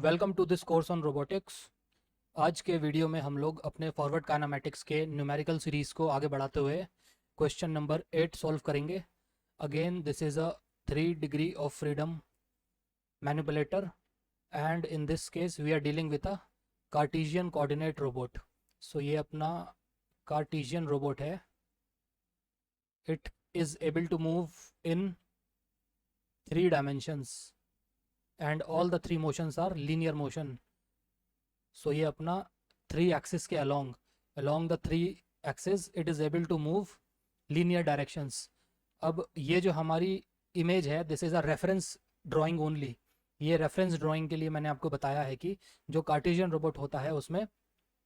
Welcome to this course on robotics. आज के video में हम लोग अपने फॉरवर्ड काइनेमेटिक्स के न्यूमेरिकल सीरीज़ को आगे बढ़ाते हुए क्वेश्चन नंबर 8 सॉल्व करेंगे। Again this is a 3 degree of freedom manipulator and in this case we are dealing with a Cartesian coordinate robot. So ये अपना कार्टेशियन रोबोट है। It is able to move in 3 dimensions and all the 3 motions are linear motion. सो ये अपना 3 axis के along the 3 axis it is able to move linear directions. अब ये जो हमारी इमेज है this is a reference drawing only. ये reference drawing के लिए मैंने आपको बताया है कि जो कार्टेशियन रोबोट होता है उसमें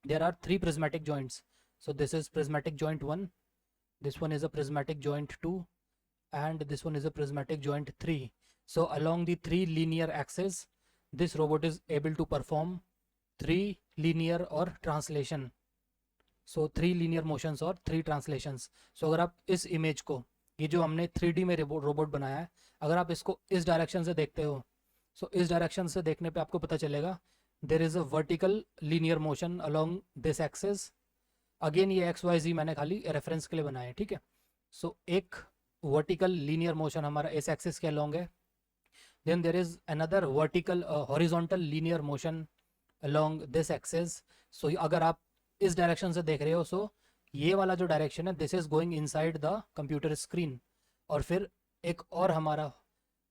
there are 3 prismatic joints. So this is prismatic joint 1, this one is a prismatic joint 2 and this one is a prismatic joint 3. So along the 3 linear axes this robot is able to perform 3 linear or translation. So 3 linear motions और 3 translations. So अगर आप इस image को, ये जो हमने 3D में robot बनाया है, अगर आप इसको इस डायरेक्शन से देखते हो, सो इस डायरेक्शन से देखने पे आपको पता चलेगा there is a vertical linear motion along this axis. Again ये एक्स वाई जी मैंने खाली रेफरेंस के लिए बनाया है, ठीक है। सो एक वर्टिकल लीनियर मोशन हमारा इस एक्सिस के अलोंग है, then there is another vertical horizontal linear motion along this axis. So अगर आप इस डायरेक्शन से देख रहे हो, सो ये वाला जो डायरेक्शन है this is going inside the computer screen, और फिर एक और हमारा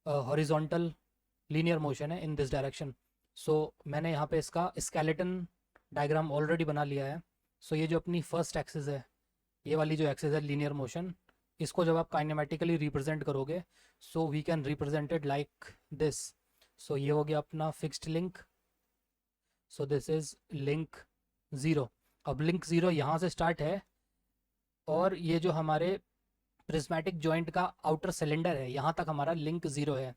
हॉरिजॉन्टल लीनियर मोशन है इन दिस डायरेक्शन। सो मैंने यहाँ पे इसका स्केलेटन डायग्राम ऑलरेडी बना लिया है। सो ये जो अपनी फर्स्ट एक्सिस है, ये वाली जो एक्सिस है लीनियर मोशन, इसको जब आप काइनेमेटिकली रिप्रेजेंट करोगे so we can represent it like this. So ये हो गया अपना fixed link. So this is link 0। अब लिंक 0 यहाँ से स्टार्ट है और ये जो हमारे प्रिज्मेटिक जॉइंट का आउटर सिलेंडर है यहाँ तक हमारा लिंक 0 है।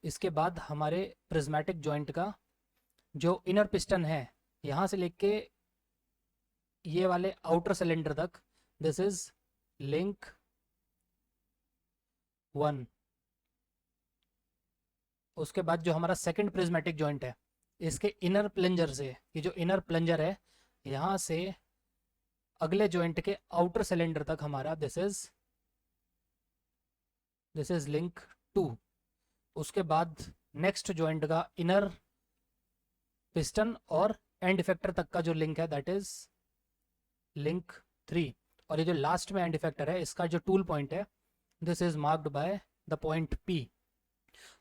इसके बाद हमारे प्रिज्मेटिक जॉइंट का जो इनर पिस्टन है यहाँ से लेके ये वाले आउटर सिलेंडर तक दिस इज लिंक 1। उसके बाद जो हमारा सेकंड प्रिज्मेटिक जॉइंट है इसके इनर प्लंजर से, ये जो इनर प्लंजर है यहाँ से अगले जॉइंट के आउटर सिलेंडर तक हमारा दिस इज लिंक 2। उसके बाद नेक्स्ट जॉइंट का इनर पिस्टन और एंड इफेक्टर तक का जो लिंक है दैट इज लिंक 3। और ये जो लास्ट में एंड इफेक्टर है इसका जो टूल पॉइंट है this is marked by the point P।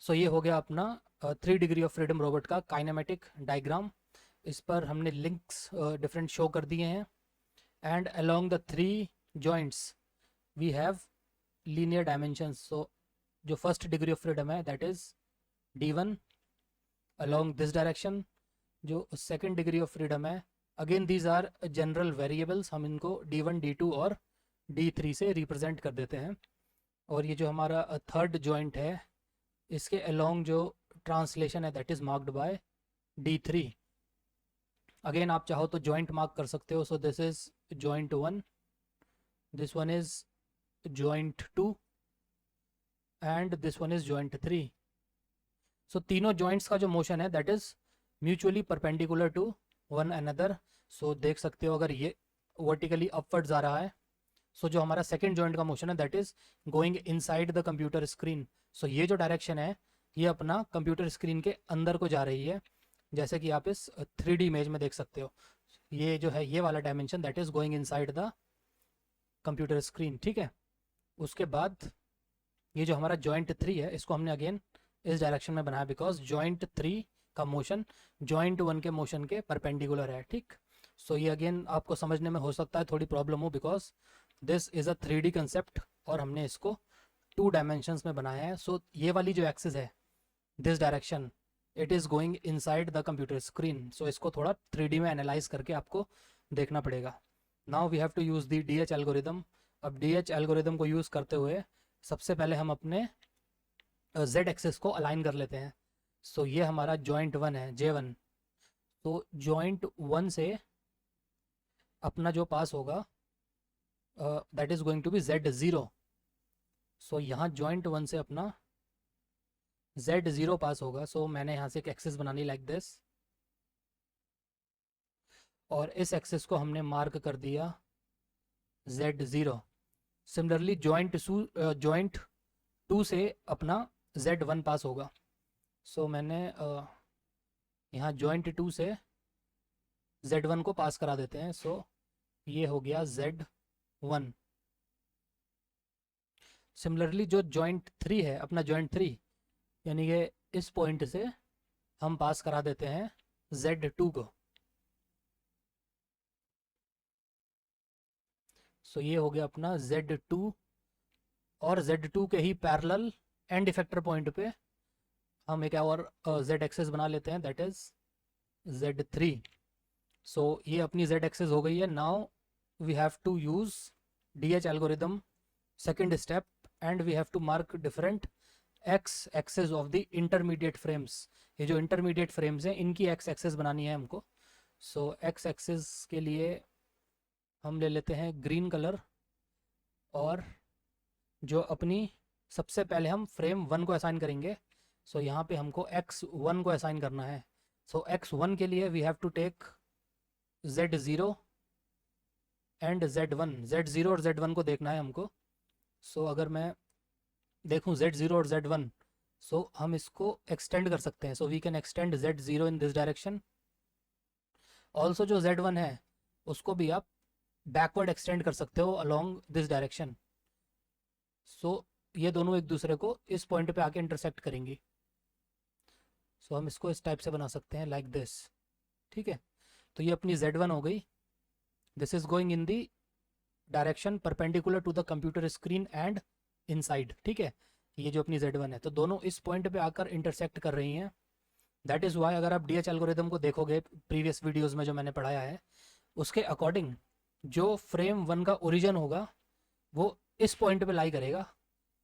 So ये हो गया अपना 3 डिग्री ऑफ फ्रीडम रोबोट का काइनेमेटिक डायग्राम। इस पर हमने लिंक्स डिफरेंट शो कर दिए हैं and along the 3 joints we have linear dimensions. So जो फर्स्ट डिग्री ऑफ फ्रीडम है that is D1 along this direction. जो सेकेंड डिग्री ऑफ फ्रीडम है again these are general variables, हम इनको D1 D2 और D3 से represent कर देते हैं। और ये जो हमारा थर्ड जॉइंट है इसके अलोंग जो ट्रांसलेशन है that is marked by D3। Again आप चाहो तो जॉइंट मार्क कर सकते हो। So this is joint 1, this one is joint 2 and this one is joint 3। So तीनों जॉइंट्स का जो मोशन है that is mutually perpendicular to one another. So देख सकते हो अगर ये वर्टिकली अपवर्ड्स आ रहा है सो जो हमारा सेकेंड जॉइंट का मोशन है that is going inside the computer screen. So ये जो डायरेक्शन है ये अपना कंप्यूटर स्क्रीन के अंदर को जा रही है, जैसे कि आप इस 3D इमेज में देख सकते हो। ये जो है ये वाला dimension that is going inside the computer screen, ठीक है। उसके बाद ये जो हमारा जॉइंट 3 है इसको हमने अगेन इस डायरेक्शन में बनाया बिकॉज जॉइंट 3 का मोशन जॉइंट 1 के मोशन के परपेंडिकुलर है, ठीक। सो ये अगेन आपको समझने में हो सकता है थोड़ी प्रॉब्लम हो because this is a 3D concept और हमने इसको 2 डायमेंशंस में बनाया है। सो ये वाली जो एक्सिस है this direction it is going inside the computer screen. So इसको थोड़ा 3D में एनालाइज करके आपको देखना पड़ेगा। Now we have to use the DH algorithm. अब DH एल्गोरिदम को यूज़ करते हुए सबसे पहले हम अपने Z एक्सिस को अलाइन कर लेते हैं। सो ये हमारा जॉइंट 1 है J1। तो जॉइंट 1 से अपना जो पास होगा that is going to be Z0। So यहाँ जॉइंट 1 से अपना Z0 पास होगा। सो मैंने यहाँ से एक एक्सिस बनानी लाइक दिस और इस एक्सेस को हमने मार्क कर दिया Z0। सिमिलरली जॉइंट 2 से अपना Z1 पास होगा। सो मैंने यहाँ जॉइंट 2 से Z1 को पास करा देते हैं। सो ये हो गया Z1। सिमिलरली जो जॉइंट 3 है, अपना जॉइंट 3 यानी कि इस पॉइंट से हम पास करा देते हैं Z2 को। सो ये हो गया अपना Z2, और Z2 के ही पैरेलल एंड इफेक्टर पॉइंट पे हम एक और Z एक्सेस बना लेते हैं, दैट इज Z3। सो ये अपनी Z एक्सेस हो गई है। Now we have to use DH algorithm second step, and we have to mark different x axis of the intermediate frames. ये जो इंटरमीडिएट फ्रेम्स हैं इनकी एक्स एक्सेस बनानी है हमको। सो एक्स एक्सेस के लिए हम ले लेते हैं ग्रीन कलर, और जो अपनी सबसे पहले हम फ्रेम 1 को असाइन करेंगे। सो यहाँ पे हमको x1 को असाइन करना है। सो x1 के लिए we have to take Z0 and Z1। Z0 और Z1 को देखना है हमको। सो अगर मैं देखूं Z0 और Z1, सो हम इसको एक्सटेंड कर सकते हैं। So we can extend Z0 in this direction. Also जो Z1 है उसको भी आप बैकवर्ड एक्सटेंड कर सकते हो अलोंग दिस डायरेक्शन। सो ये दोनों एक दूसरे को इस पॉइंट पे आके इंटरसेक्ट करेंगी। सो हम इसको इस टाइप से बना सकते हैं, लाइक दिस। ठीक है, तो ये अपनी Z1 हो गई। This is going in the direction perpendicular to the computer screen and inside. ठीक है, ये जो अपनी Z1 है, तो दोनों इस पॉइंट पे आकर इंटरसेक्ट कर रही हैं। दैट इज़ वाई अगर आप DH एल्गोरिदम को देखोगे प्रीवियस वीडियोज़ में जो मैंने पढ़ाया है, उसके अकॉर्डिंग जो फ्रेम 1 का ओरिजिन होगा वो इस पॉइंट पे लाई करेगा,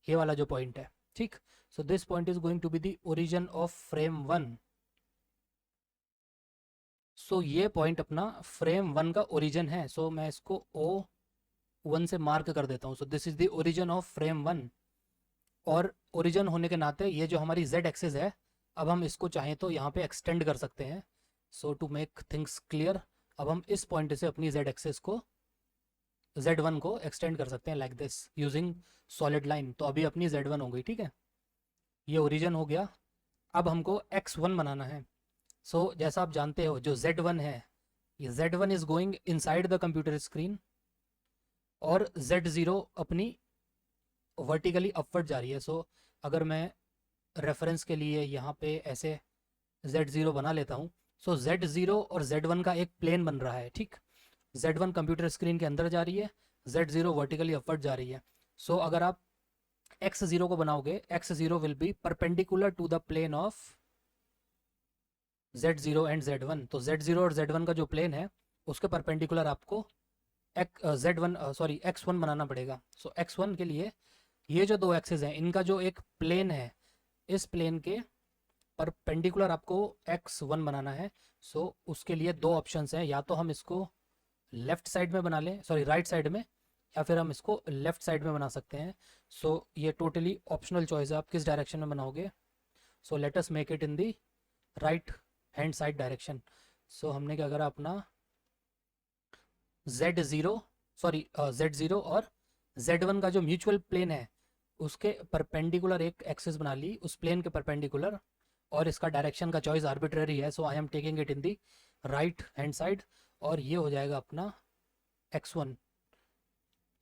ये वाला जो पॉइंट है। ठीक, so this point is going to be the origin of frame 1। सो ये पॉइंट अपना फ्रेम 1 का ओरिजिन है। सो मैं इसको O1 से मार्क कर देता हूँ। सो this is the origin of frame 1। और ओरिजिन होने के नाते ये जो हमारी Z एक्सिस है, अब हम इसको चाहें तो यहाँ पे एक्सटेंड कर सकते हैं। सो टू मेक थिंग्स क्लियर, अब हम इस पॉइंट से अपनी Z एक्सिस को Z1 को एक्सटेंड कर सकते हैं like this using solid line. तो अभी अपनी Z1 हो गई। ठीक है, ये ओरिजिन हो गया। अब हमको X1 बनाना है। सो जैसा आप जानते हो जो Z1 है, ये Z1 is going inside the computer screen, और Z0 अपनी वर्टिकली अपवर्ड जा रही है। सो अगर मैं रेफरेंस के लिए यहाँ पे ऐसे Z0 बना लेता हूँ, सो Z0 और Z1 का एक प्लेन बन रहा है। ठीक, Z1 कंप्यूटर स्क्रीन के अंदर जा रही है, Z0 वर्टिकली अपवर्ड जा रही है। सो अगर आप X0 को बनाओगे, X0 will be perpendicular to the plane of Z0 and Z1। तो Z0 और Z1 का जो प्लेन है उसके परपेंडिकुलर आपको X1 बनाना पड़ेगा। सो X1 के लिए ये जो दो एक्सेस हैं इनका जो एक प्लेन है, इस प्लेन के परपेंडिकुलर आपको X1 बनाना है। सो उसके लिए दो ऑप्शंस हैं, या तो हम इसको लेफ्ट साइड में बना लें, सॉरी राइट साइड में, या फिर हम इसको लेफ्ट साइड में बना सकते हैं। सो ये टोटली ऑप्शनल चॉइस है, आप किस डायरेक्शन में बनाओगे। So let us make it in the right hand side direction. So हमने क्या करा, अपना Z0 और Z1 का जो म्यूचुअल प्लेन है उसके परपेंडिकुलर एक एक्सिस बना ली, उस प्लेन के परपेंडिकुलर, और इसका डायरेक्शन का चॉइस आर्बिट्ररी है। So I am taking it in the right hand side, और ये हो जाएगा अपना X1।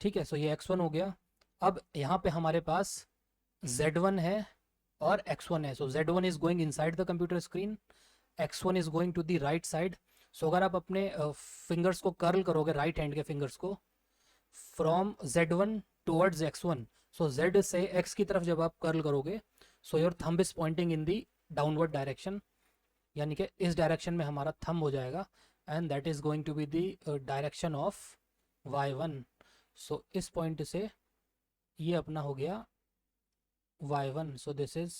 ठीक है, सो ये X1 हो गया। अब यहाँ पे हमारे पास Z1 है और X1 है। So Z1 is going inside the computer screen, X1 is going to the right side. So अगर आप अपने फिंगर्स को कर्ल करोगे, राइट हैंड के फिंगर्स को, from Z1 towards X1, so Z से X की तरफ जब आप कर्ल करोगे, so your thumb is pointing in the downward direction, यानी कि इस डायरेक्शन में हमारा थंब हो जाएगा, and that is going to be the direction of Y1। सो इस पॉइंट से ये अपना हो गया Y1। So this is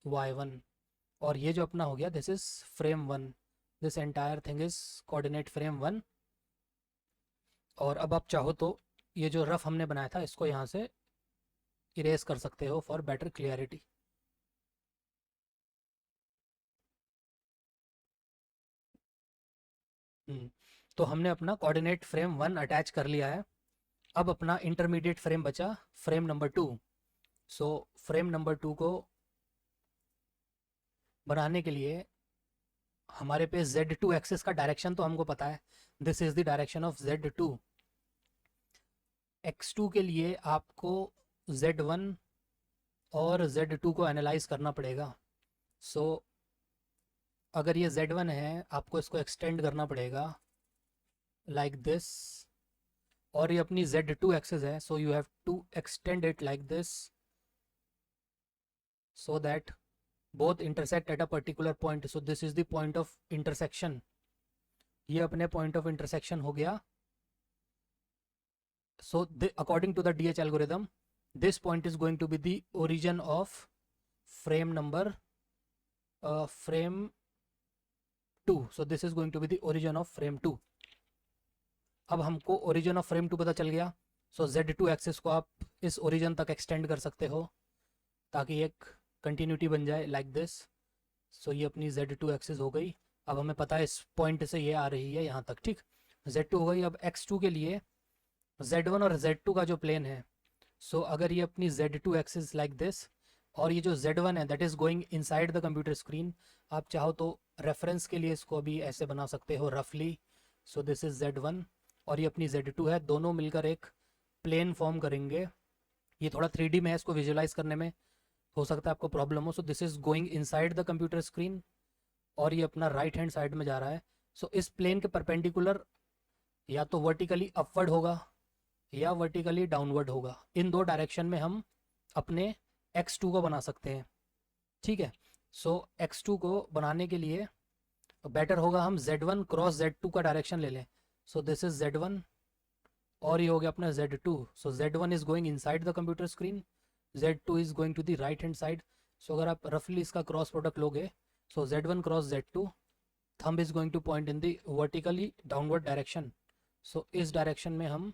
Y1, और ये जो अपना हो गया this is frame 1। This entire thing is coordinate frame 1। और अब आप चाहो तो ये जो रफ हमने बनाया था इसको यहाँ से इरेज कर सकते हो फॉर बेटर क्लियरिटी। तो हमने अपना कोऑर्डिनेट फ्रेम 1 अटैच कर लिया है। अब अपना इंटरमीडिएट फ्रेम बचा फ्रेम नंबर 2। सो फ्रेम नंबर 2 को बनाने के लिए हमारे पे Z2 एक्सिस का डायरेक्शन तो हमको पता है, this is the direction of Z2। X2 के लिए आपको Z1 और Z2 को एनालाइज करना पड़ेगा। सो अगर ये Z1 है, आपको इसको एक्सटेंड करना पड़ेगा लाइक दिस, और ये अपनी Z2 एक्सिस है, so you have to extend it like this so that both intersect at a particular point. So this is the point of intersection. ये अपने point of intersection हो गया। So according to the DH algorithm, this point is going to be the origin of frame number frame 2. So this is going to be the origin of frame 2. अब हमको origin of frame 2 पता चल गया। So Z2 axis को आप इस origin तक extend कर सकते हो ताकि एक कंटिन्यूटी बन जाए लाइक दिस। सो ये अपनी Z2 एक्सिस हो गई। अब हमें पता है इस पॉइंट से ये आ रही है यहाँ तक, ठीक। Z2 हो गई। अब X2 के लिए Z1 और Z2 का जो प्लेन है, सो अगर ये अपनी Z2 एक्सिस लाइक दिस, और ये जो Z1 है that is going inside the computer screen. आप चाहो तो रेफरेंस के लिए इसको अभी ऐसे बना सकते हो रफली। सो दिस इज़ Z1 और ये अपनी Z2 है, दोनों मिलकर एक प्लेन फॉर्म करेंगे। ये थोड़ा 3D में है, इसको विजुअलाइज करने में हो सकता है आपको प्रॉब्लम हो। So this is going inside the computer screen और ये अपना राइट हैंड साइड में जा रहा है। सो इस प्लेन के परपेंडिकुलर या तो वर्टिकली अपवर्ड होगा या वर्टिकली डाउनवर्ड होगा। इन दो डायरेक्शन में हम अपने X2 को बना सकते हैं, ठीक है। सो X2 को बनाने के लिए बेटर होगा हम Z1 क्रॉस Z2 का डायरेक्शन ले लें। सो दिस इज Z1 और ये हो गया अपना Z2। So Z1 is going inside the computer screen, Z2 is going to the right hand side. So अगर आप रफली इसका क्रॉस प्रोडक्ट लोगे, so Z1 cross Z2, thumb is going to point in the vertically downward direction. So इस direction में हम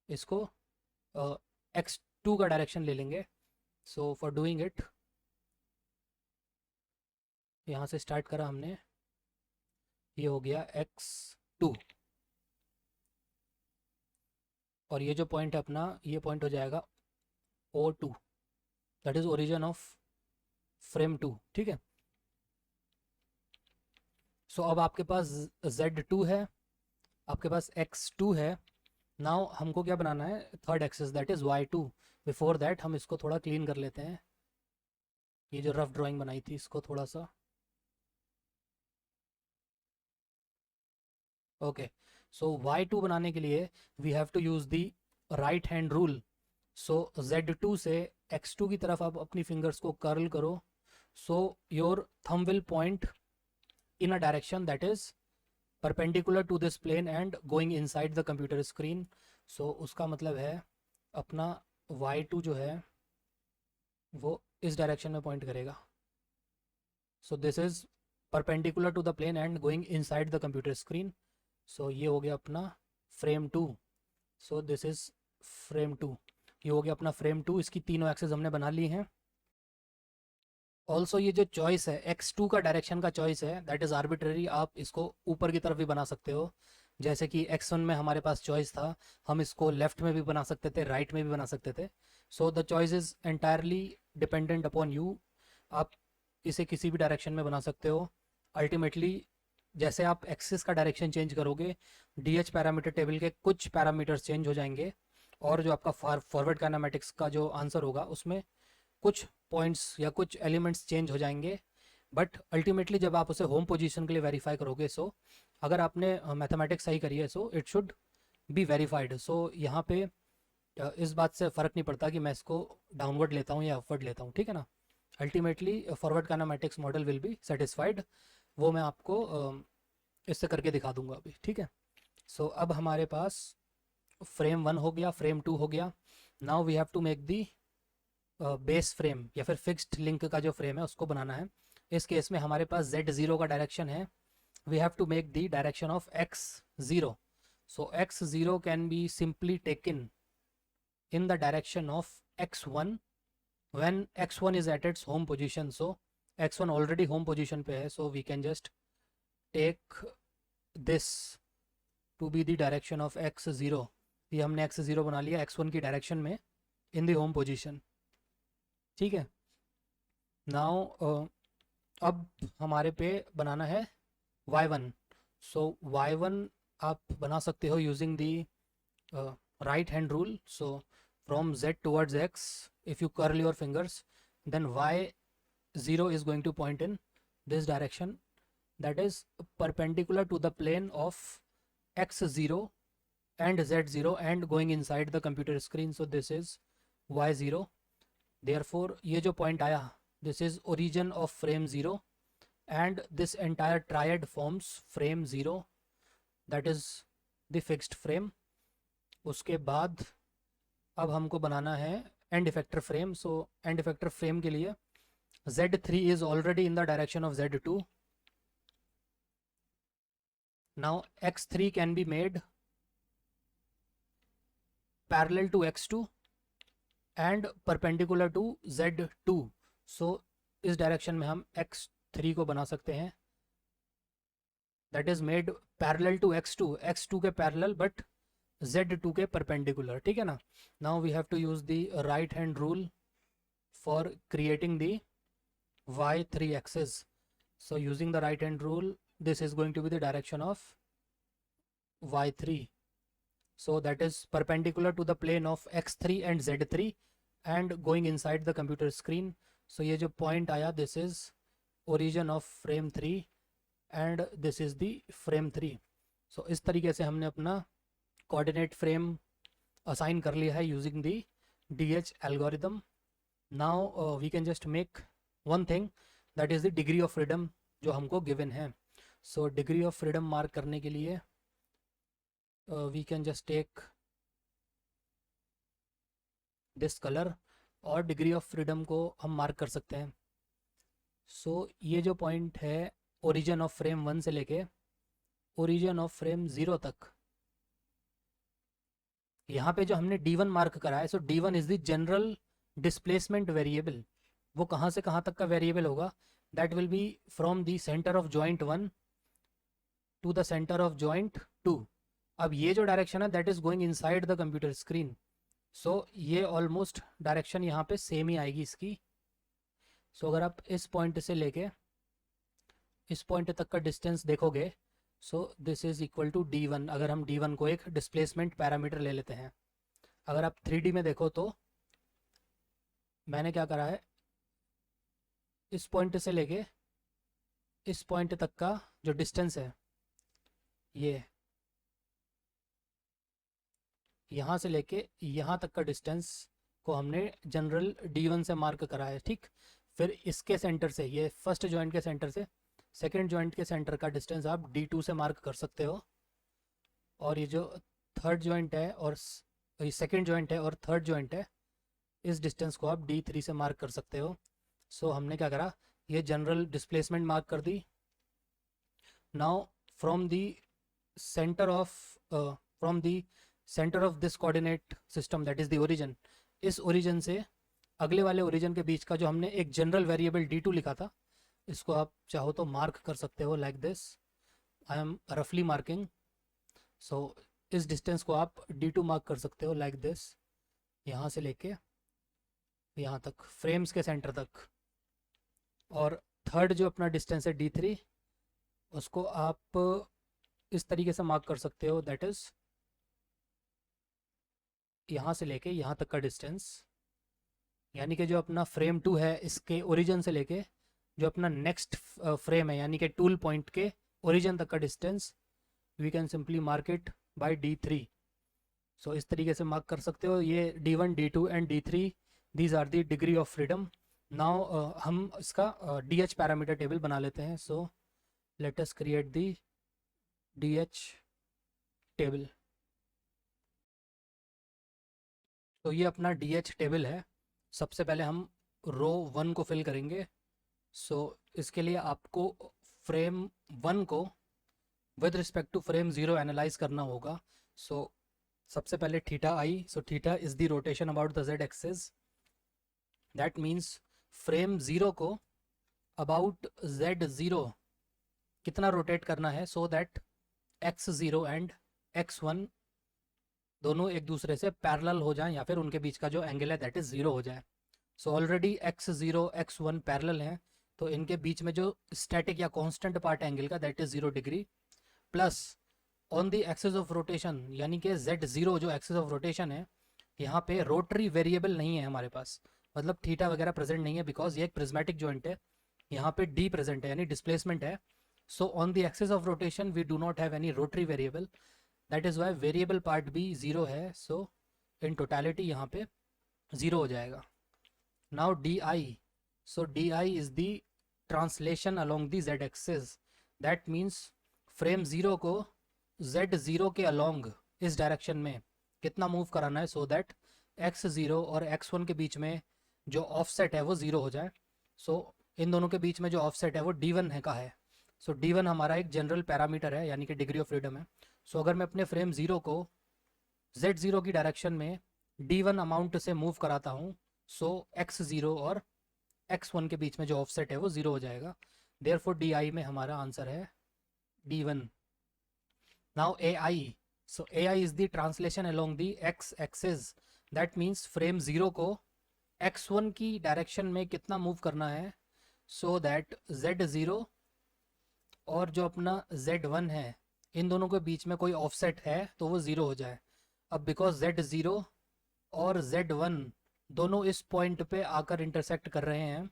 इसको X2 का डायरेक्शन ले लेंगे। So for doing it, यहाँ से स्टार्ट करा हमने, ये हो गया X2 और ये जो पॉइंट है अपना, ये पॉइंट हो जाएगा O2, that is origin of frame 2, ठीक है। सो अब आपके पास Z2 है, आपके पास X2 है। नाउ हमको क्या बनाना है, third axis that is Y2। Before that हम इसको थोड़ा क्लीन कर लेते हैं, ये जो रफ ड्राइंग बनाई थी इसको थोड़ा सा, ओके। सो Y2 बनाने के लिए we have to use the right hand rule. So Z2 से X2 की तरफ आप अपनी फिंगर्स को कर्ल करो। So your thumb will point in a direction that is perpendicular to this plane and going inside the computer screen. So उसका मतलब है अपना Y2 जो है वो इस डायरेक्शन में पॉइंट करेगा। So this is perpendicular to the plane and going inside the computer screen. So ये हो गया अपना frame 2। So this is frame 2, ये हो गया अपना फ्रेम 2। इसकी तीनों एक्सेस हमने बना ली हैं। ऑल्सो ये जो चॉइस है X2 का डायरेक्शन का चॉइस है दैट इज़ आर्बिट्ररी। आप इसको ऊपर की तरफ भी बना सकते हो, जैसे कि X1 में हमारे पास चॉइस था, हम इसको लेफ्ट में भी बना सकते थे, राइट में भी बना सकते थे। So the choice is entirely dependent upon you. आप इसे किसी भी डायरेक्शन में बना सकते हो। अल्टीमेटली जैसे आप एक्सिस का डायरेक्शन चेंज करोगे, DH पैरामीटर टेबल के कुछ पैरामीटर्स चेंज हो जाएंगे और जो आपका फॉरवर्ड काइनेमेटिक्स का जो आंसर होगा उसमें कुछ पॉइंट्स या कुछ एलिमेंट्स चेंज हो जाएंगे। बट अल्टीमेटली जब आप उसे होम पोजीशन के लिए वेरीफाई करोगे, सो अगर आपने मैथमेटिक्स सही करी है so it should be verified. So यहाँ पे इस बात से फ़र्क नहीं पड़ता कि मैं इसको डाउनवर्ड लेता हूँ या अपवर्ड लेता हूँ, ठीक है ना। Ultimately forward kinematics model will be satisfied. वो मैं आपको इससे करके दिखा दूंगा अभी, ठीक है। सो अब हमारे पास फ्रेम 1 हो गया, फ्रेम 2 हो गया। Now we have to make the base frame या फिर फिक्स्ड लिंक का जो फ्रेम है उसको बनाना है। इस केस में हमारे पास Z0 का डायरेक्शन है, we have to make the direction of X0। So X0 can be simply taken in the direction of X1 when X1 is at its home position. So X1 already home position पे है, so we can just take this to be the direction of x0। ये हमने x0 बना लिया x1 की direction में in the home position, ठीक है। नाउ अब हमारे पे बनाना है y1। सो y1 आप बना सकते हो using the right hand rule. So from z towards x, if you curl your fingers, then y0 is going to point in this direction, that is perpendicular to the plane of x0 and z0 and going inside the computer screen. So this is y0, therefore ये जो point आया, this is origin of frame 0 and this entire triad forms frame 0, that is the fixed frame। उसके बाद अब हमको बनाना है and effector frame. So and effector frame के लिए z3 is already in the direction of z2। now x3 can be made parallel to x2 and perpendicular to z2। so इस direction में हम x3 को बना सकते हैं, that is made parallel to x2 के पैरेलल बट z2 के perpendicular, ठीक है ना। Now we have to use the right hand rule for creating the y3 axis. So using the right hand rule, this is going to be the direction of y3। so that is perpendicular to the plane of x3 and z3 and going inside the computer screen। so ये जो point आया, this is origin of frame 3 and this is the frame 3। so इस तरीके से हमने अपना coordinate frame assign कर लिया है using the DH algorithm. Now we can just make one thing, that is the degree of freedom जो हमको गिवन है। So degree of freedom mark करने के लिए we can just take this colour और डिग्री ऑफ फ्रीडम को हम mark कर सकते हैं। सो ये जो पॉइंट है ओरिजिन ऑफ फ्रेम 1 से लेके ओरिजिन ऑफ फ्रेम 0 तक, यहाँ पे जो हमने D1 मार्क करा है, so D1 is the general displacement variable. वो कहाँ से कहाँ तक का वेरिएबल होगा, that will be from the centre of joint 1 to the centre of joint 2। अब ये जो डायरेक्शन है that is going inside the computer screen. So ये ऑलमोस्ट डायरेक्शन यहाँ पे सेम ही आएगी इसकी। सो अगर आप इस पॉइंट से लेके इस पॉइंट तक का डिस्टेंस देखोगे, so this is equal to D1। अगर हम D1 को एक डिस्प्लेसमेंट पैरामीटर ले लेते हैं, अगर आप 3D में देखो तो मैंने क्या करा है, इस पॉइंट से लेके इस पॉइंट तक का जो डिस्टेंस है, ये यहाँ से लेके यहाँ तक का डिस्टेंस को हमने जनरल D1 से मार्क करा है, ठीक। फिर इसके सेंटर से, ये फर्स्ट जॉइंट के सेंटर से सेकेंड जॉइंट के सेंटर का डिस्टेंस आप D2 से मार्क कर सकते हो, और ये जो थर्ड जॉइंट है और सेकेंड जॉइंट है और थर्ड जॉइंट है, इस डिस्टेंस को आप D3 से मार्क कर सकते हो। सो हमने क्या करा, ये जनरल डिस्प्लेसमेंट मार्क कर दी। Now from the centre of this coordinate system, that is the origin, इस ओरिजिन से अगले वाले ओरिजिन के बीच का जो हमने एक जनरल वेरिएबल D2 लिखा था, इसको आप चाहो तो मार्क कर सकते हो लाइक दिस। आई एम रफली मार्किंग। सो इस डिस्टेंस को आप D2 मार्क कर सकते हो लाइक दिस, यहाँ से लेके यहाँ तक फ्रेम्स के सेंटर तक। और थर्ड जो अपना डिस्टेंस है D3, उसको आप इस तरीके से मार्क कर सकते हो, दैट इज यहाँ से लेके यहाँ तक का डिस्टेंस, यानी कि जो अपना फ्रेम 2 है इसके ओरिजिन से लेके जो अपना नेक्स्ट फ्रेम है यानी कि टूल पॉइंट के ओरिजिन तक का distance, we can simply mark it by D3। सो इस तरीके से मार्क कर सकते हो। ये D1, D2 and D3, these are the degree of freedom. Now हम इसका DH पैरामीटर टेबल बना लेते हैं। So let us create the DH table. तो ये अपना DH टेबल है। सबसे पहले हम रो 1 को फिल करेंगे। सो इसके लिए आपको फ्रेम 1 को with respect to frame 0 analyse करना होगा। सो सबसे पहले theta I, so theta is the rotation about the z axis. That means frame 0 को अबाउट z0 कितना रोटेट करना है, so that x0 and x1 दोनों एक दूसरे से पैरेलल हो जाएं या फिर उनके बीच का जो एंगल है दैट इज 0 हो जाए। So already x0 x1 parallel हैं, तो इनके बीच में जो स्टैटिक या कांस्टेंट पार्ट एंगल का that is 0 degree, plus on the axis of rotation यानी कि z0 जो एक्सिस ऑफ रोटेशन है, यहाँ पे रोटरी वेरिएबल नहीं है हमारे पास, मतलब थीटा वगैरह प्रेजेंट नहीं है बिकॉज ये एक प्रिज्मेटिक जॉइंट है। यहाँ पे d प्रेजेंट है यानी डिस्प्लेसमेंट है। So on the axis of rotation we do not have any rotary variable, that is Y variable part भी 0 है। सो इन टोटलिटी यहाँ पे 0 हो जाएगा। Now di, so di is the translation along the z axis, that means frame 0 को z0 के along इस direction में कितना मूव कराना है सो दैट x0 और x1 के बीच में जो ऑफसेट है वो 0 हो जाए। सो इन दोनों के बीच में जो ऑफसेट है वो d1 है का है। सो d1 हमारा एक जनरल पैरामीटर है यानी कि डिग्री ऑफ फ्रीडम है। सो अगर मैं अपने फ्रेम 0 को z0 की डायरेक्शन में d1 अमाउंट से मूव कराता हूँ, सो x0 और x1 के बीच में जो ऑफसेट है वो 0 हो जाएगा। देयरफॉर di में हमारा आंसर है d1। Now ai, so ai is the translation along the x axis, that means frame 0 को x1 की डायरेक्शन में कितना मूव करना है सो दैट z0 और जो अपना z1 है इन दोनों के बीच में कोई ऑफसेट है तो वो 0 हो जाए। अब बिकॉज z0 और z1 दोनों इस पॉइंट पे आकर इंटरसेक्ट कर रहे हैं,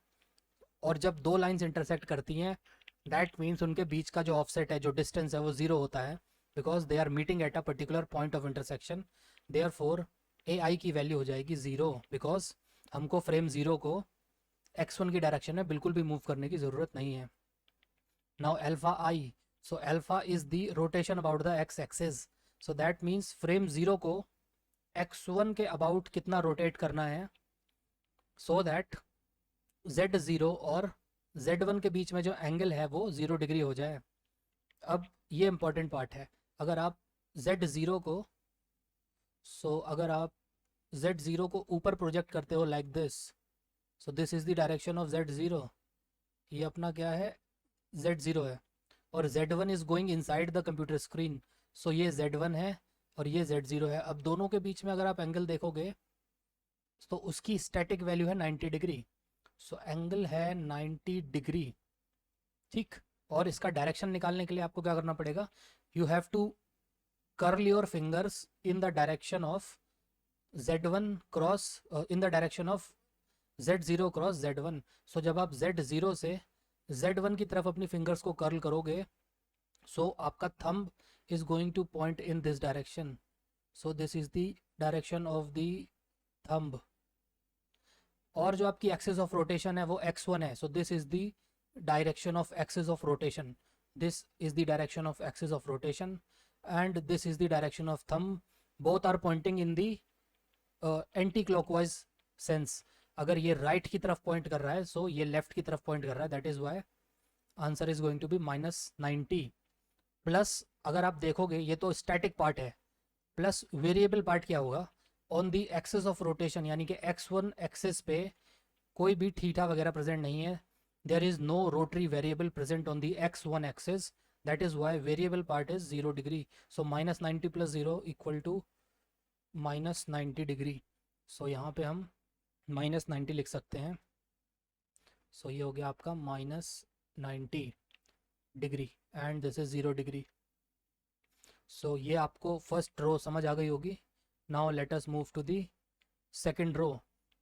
और जब दो लाइंस इंटरसेक्ट करती हैं दैट मीन्स उनके बीच का जो ऑफसेट है, जो डिस्टेंस है वो 0 होता है because they are meeting at a particular point of intersection. Therefore ai की वैल्यू हो जाएगी 0 बिकॉज हमको फ्रेम 0 को x1 की डायरेक्शन में बिल्कुल भी मूव करने की ज़रूरत नहीं है। Now alpha I, so alpha is the rotation about the x axis, so that means frame 0 को x1 के अबाउट कितना रोटेट करना है सो दैट z0 और z1 के बीच में जो एंगल है वो 0 डिग्री हो जाए। अब ये इंपॉर्टेंट पार्ट है, अगर आप z0 को अगर आप z0 को ऊपर प्रोजेक्ट करते हो like this, so this is the direction of z0, ये अपना क्या है z0 है, और z1 is going inside the computer screen, so ये z1 है और ये z0 है। अब दोनों के बीच में अगर आप एंगल देखोगे तो उसकी स्टैटिक वैल्यू है 90 डिग्री, सो एंगल है 90 डिग्री, ठीक। और इसका डायरेक्शन निकालने के लिए आपको क्या करना पड़ेगा, you have to curl your fingers in the direction of z1 cross in the direction of z0 cross z1। So जब आप z0 से z1 की तरफ अपनी फिंगर्स को कर्ल करोगे, सो आपका thumb is going to point in this direction, so this is the direction of the thumb। और जो आपकी एक्सिस ऑफ रोटेशन है वो x1 है, so this is the direction of axis of rotation, this is the direction of axis of rotation and this is the direction of thumb, both are pointing in the anti clockwise sense. अगर ये right की तरफ point कर रहा है सो ये left की तरफ पॉइंट कर रहा है, that is why answer is going to be -90। Plus अगर आप देखोगे ये तो स्टैटिक पार्ट है, प्लस वेरिएबल पार्ट क्या होगा, on the axis of rotation यानी कि x1 एक्सिस पे कोई भी थीटा वगैरह प्रेजेंट नहीं है, there is no rotary variable present on the x1 axis, that is Y variable part is 0 degree. So -90 + 0 equal to -90 degree. So यहाँ पे हम -90 लिख सकते हैं। सो ये हो गया आपका -90 degree and this is 0 degree. So ये आपको फर्स्ट रो समझ आ गई होगी। Now let us move to the second row.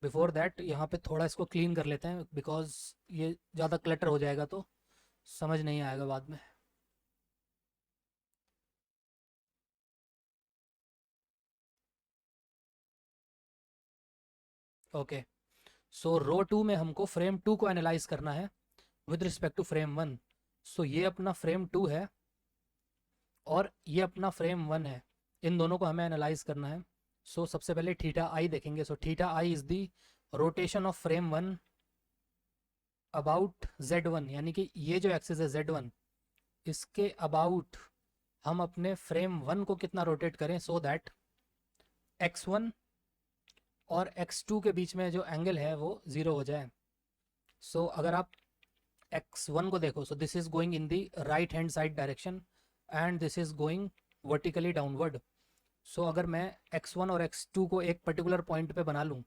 Before that यहाँ पे थोड़ा इसको क्लीन कर लेते हैं बिकॉज ये ज़्यादा क्लटर हो जाएगा तो समझ नहीं आएगा बाद में। ओके, सो रो 2 में हमको फ्रेम 2 को एनालाइज करना है विद रिस्पेक्ट टू फ्रेम 1। सो ये अपना फ्रेम 2 है और ये अपना फ्रेम 1 है, इन दोनों को हमें एनालाइज करना है। सो सबसे पहले थीटा आई देखेंगे। So theta I is the rotation of frame 1 about z1, यानी कि ये जो एक्सिस है z1 इसके अबाउट हम अपने फ्रेम 1 को कितना रोटेट करें सो दैट x1 और x2 के बीच में जो एंगल है वो 0 हो जाए। सो अगर आप x1 को देखो, so this is going in the right hand side direction and this is going vertically downward. So अगर मैं x1 और x2 को एक पर्टिकुलर पॉइंट पे बना लूँ,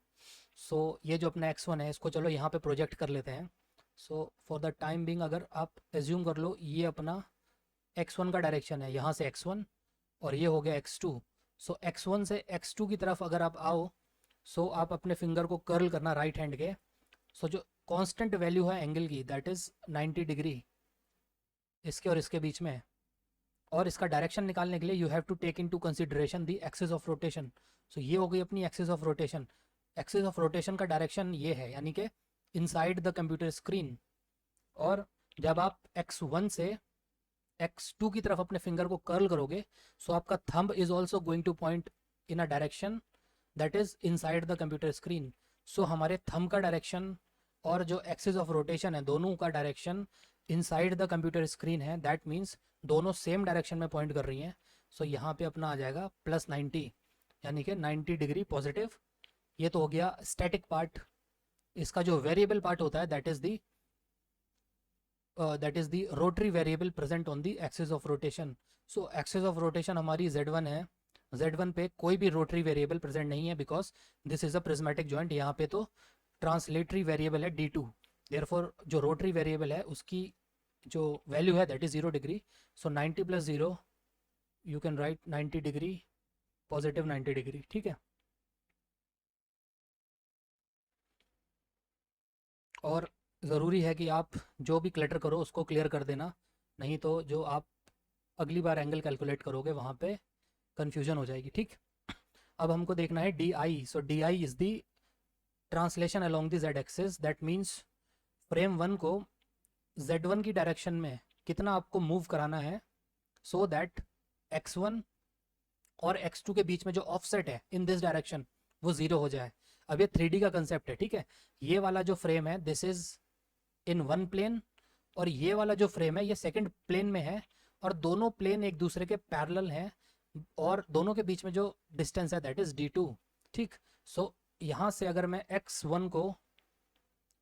सो ये जो अपना x1 है इसको चलो यहाँ पे प्रोजेक्ट कर लेते हैं. So for the time being अगर आप एज्यूम कर लो ये अपना x1 का डायरेक्शन है, यहाँ से x1 और ये हो गया x2. सो x1 से x2 की तरफ अगर आप आओ, सो आप अपने फिंगर को कर्ल करना राइट हैंड के. सो जो कांस्टेंट वैल्यू है एंगल की दैट इज़ 90 डिग्री इसके और इसके बीच में. और इसका डायरेक्शन निकालने के लिए you have to take into consideration the axis of rotation. So ये हो गई अपनी axis of rotation. Axis of rotation का डायरेक्शन ये है, यानी कि इनसाइड द कंप्यूटर स्क्रीन. और जब आप x1 से x2 की तरफ अपने फिंगर को कर्ल करोगे, सो आपका thumb is also going to point in a direction that is inside the computer screen. So हमारे थंब का डायरेक्शन और जो एक्सिस ऑफ रोटेशन है दोनों का direction inside the computer screen है. दैट मीन्स दोनों सेम डायरेक्शन में पॉइंट कर रही हैं. सो यहाँ पे अपना आ जाएगा +90, यानी कि 90 डिग्री पॉजिटिव. ये तो हो गया स्टैटिक पार्ट. इसका जो वेरिएबल पार्ट होता है that is the rotary variable present on the axis of rotation. So axis of rotation हमारी Z1 है. Z1 पे कोई भी रोटरी वेरिएबल प्रेजेंट नहीं है because this is a prismatic joint. यहाँ पे तो ट्रांसलेटरी वेरिएबल है D2. देयरफॉर जो रोटरी वेरिएबल है उसकी जो वैल्यू है that is 0 degree. So 90 + 0 you can right 90 degree positive 90 degree. ठीक है. और ज़रूरी है कि आप जो भी क्लटर करो उसको क्लियर कर देना, नहीं तो जो आप अगली बार एंगल कैलकुलेट करोगे वहाँ पे कन्फ्यूजन हो जाएगी. ठीक. अब हमको देखना है DI. So DI is the translation along the Z axis. That means frame 1 को Z1 की डायरेक्शन में कितना आपको मूव कराना है सो दैट x1 और x2 के बीच में जो ऑफसेट है इन दिस डायरेक्शन वो 0 हो जाए. अब ये 3D का कंसेप्ट है. ठीक है. ये वाला जो फ्रेम है this is in one plane और ये वाला जो फ्रेम है ये सेकंड प्लेन में है और दोनों प्लेन एक दूसरे के पैरेलल हैं और दोनों के बीच में जो डिस्टेंस है दैट इज D2. ठीक. सो यहाँ से अगर मैं x1 को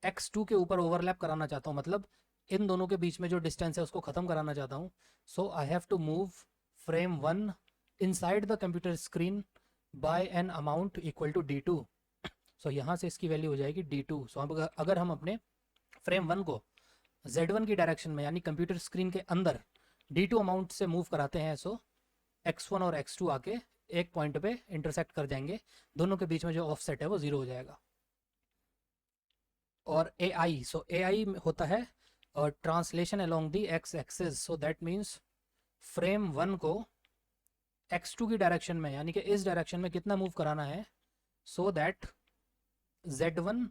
x2 के ऊपर ओवरलैप कराना चाहता हूँ, मतलब इन दोनों के बीच में जो डिस्टेंस है उसको ख़त्म कराना चाहता हूँ, so I have to move frame 1 inside the computer screen by an amount equal to D2. So यहाँ से इसकी वैल्यू हो जाएगी D2. सो अब अगर हम अपने फ्रेम 1 को Z1 की डायरेक्शन में यानी कंप्यूटर स्क्रीन के अंदर D2 अमाउंट से मूव कराते हैं, सो x1 और x2 आके एक पॉइंट पे इंटरसेक्ट कर जाएंगे. दोनों के बीच में जो ऑफसेट है वो 0 हो जाएगा. और AI. सो AI होता है और translation along the x axis. So that means frame 1 को x2 की डायरेक्शन में यानी कि इस डायरेक्शन में कितना मूव कराना है so that Z1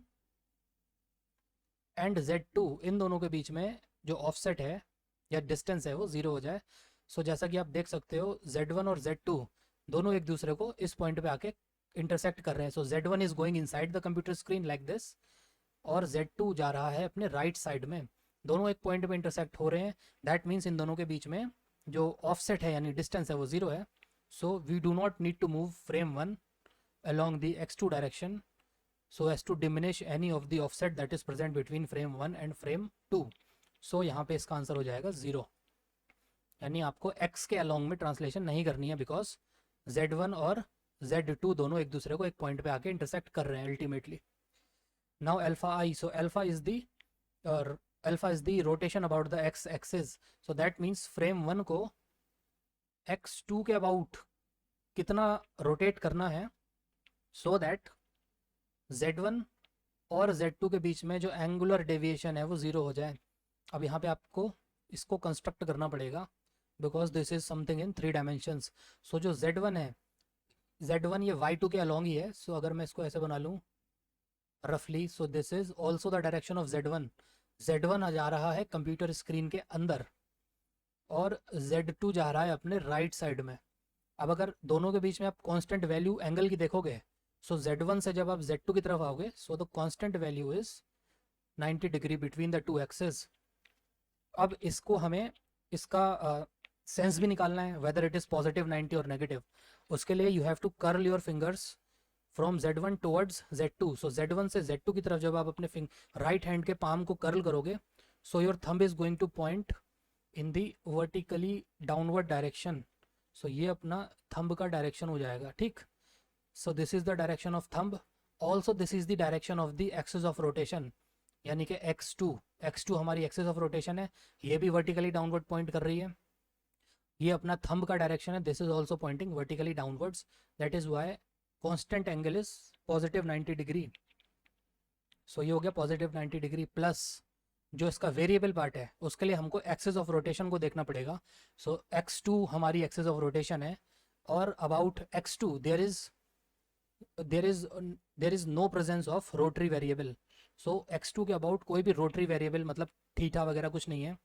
and Z2 इन दोनों के बीच में जो ऑफसेट है या डिस्टेंस है वो 0 हो जाए. सो जैसा कि आप देख सकते हो Z1 और Z2 दोनों एक दूसरे को इस पॉइंट पे आके इंटरसेक्ट कर रहे हैं. सो Z1 is going inside the computer screen like this और Z2 जा रहा है अपने राइट साइड में. दोनों एक पॉइंट पे इंटरसेक्ट हो रहे हैं. दैट मीन्स इन दोनों के बीच में जो ऑफसेट है यानी डिस्टेंस है वो 0 है. So we do not need to move frame 1 along the x2 direction so as to diminish any of the offset that is present between frame 1 and frame 2. so यहाँ पे इसका आंसर हो जाएगा 0, यानी आपको x के along में translation नहीं करनी है बिकॉज Z1 और Z2 दोनों एक दूसरे को एक पॉइंट पे आके इंटरसेक्ट कर रहे हैं ultimately. Now alpha I. So alpha is the rotation about the x axis. So that means frame 1 को x2 के अबाउट कितना रोटेट करना है सो दैट Z1 और Z2 के बीच में जो एंगुलर डेविएशन है वो 0 हो जाए. अब यहाँ पे आपको इसको कंस्ट्रक्ट करना पड़ेगा because this is something in 3 dimensions. So जो Z1 है, Z1 ये Y2 के अलॉन्ग ही है. सो अगर मैं इसको ऐसे बना लूँ रफली, सो this is also the direction of Z1. Z1 जा रहा है कंप्यूटर स्क्रीन के अंदर और Z2 जा रहा है अपने राइट साइड में. अब अगर दोनों के बीच में आप कांस्टेंट वैल्यू एंगल की देखोगे, सो Z1 से जब आप Z2 की तरफ आओगे, so the constant value is 90 degree between the two axes. अब इसको हमें इसका सेंस भी निकालना है वेदर इट इज़ पॉजिटिव 90 और नेगेटिव. उसके लिए you have to curl your fingers from Z1 towards Z2. So Z1 से Z2 की तरफ जब आप अपने राइट हैंड के पाम को कर्ल करोगे, so your thumb is going to point in the vertically downward direction, so ये अपना थंब का डायरेक्शन हो जाएगा, ठीक। So this is the direction of thumb, also this is the direction of the axis of rotation, यानी कि x2 हमारी axis of rotation है, ये भी वर्टिकली डाउनवर्ड पॉइंट कर रही है। ये अपना थंब का डायरेक्शन है, this is also pointing vertically downwards, that is why constant angle is positive 90 degree. So ये हो गया पॉजिटिव 90 डिग्री, प्लस जो इसका वेरिएबल पार्ट है उसके लिए हमको एक्सिस ऑफ रोटेशन को देखना पड़ेगा। सो x2 हमारी एक्सिस ऑफ रोटेशन है, और about x2 there is no presence of rotary variable. So x2 के अबाउट कोई भी रोटरी वेरिएबल मतलब थीटा वगैरह कुछ नहीं है,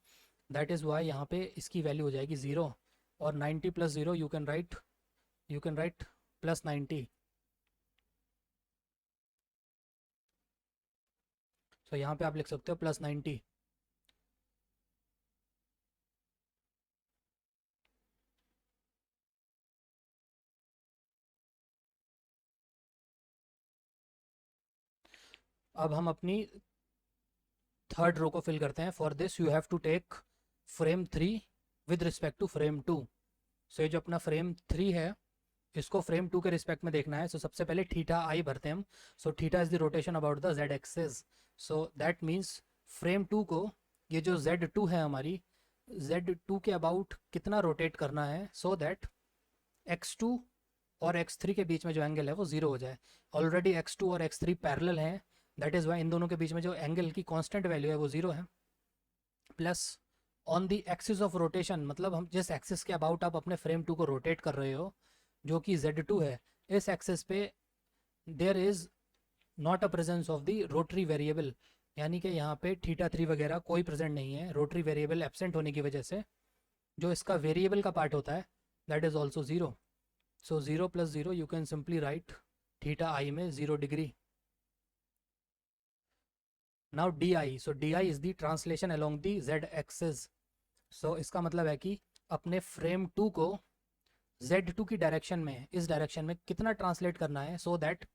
दैट इज़ वाई यहाँ पे इसकी वैल्यू हो जाएगी 0, और 90 plus 0 you can right plus 90। तो यहाँ पे आप लिख सकते हो प्लस 90। अब हम अपनी थर्ड रो को फिल करते हैं। For this you have to take frame 3 with respect to frame 2। So ये जो अपना फ्रेम 3 है इसको फ्रेम 2 के रिस्पेक्ट में देखना है। सो सबसे पहले थीटा आई भरते हैं हम। सो theta is the rotation about the Z axis, so that means frame 2 को, ये जो Z2 है हमारी, Z2 के अबाउट कितना रोटेट करना है सो दैट x2 और x3 के बीच में जो एंगल है वो 0 हो जाए। ऑलरेडी x2 और x3 पैरेलल हैं, दैट इज़ वाई इन दोनों के बीच में जो एंगल की कांस्टेंट वैल्यू है वो 0 है। Plus on the axis of rotation, मतलब हम जिस एक्सिस के अबाउट आप अपने फ्रेम 2 को रोटेट कर रहे हो जो कि Z2 है, इस एक्सिस पे there is not a presence of the rotary variable, यानी कि यहाँ पे थीटा 3 वगैरह कोई प्रेजेंट नहीं है, रोटरी वेरिएबल एब्सेंट होने की वजह से जो इसका वेरिएबल का पार्ट होता है that is also 0। So 0 plus 0 you can simply write theta I में 0 degree. Now D I, so D I is the translation along the Z axis. So इसका मतलब है कि अपने फ्रेम 2 को Z2 की डायरेक्शन में, इस डायरेक्शन में कितना ट्रांसलेट करना है सो दैट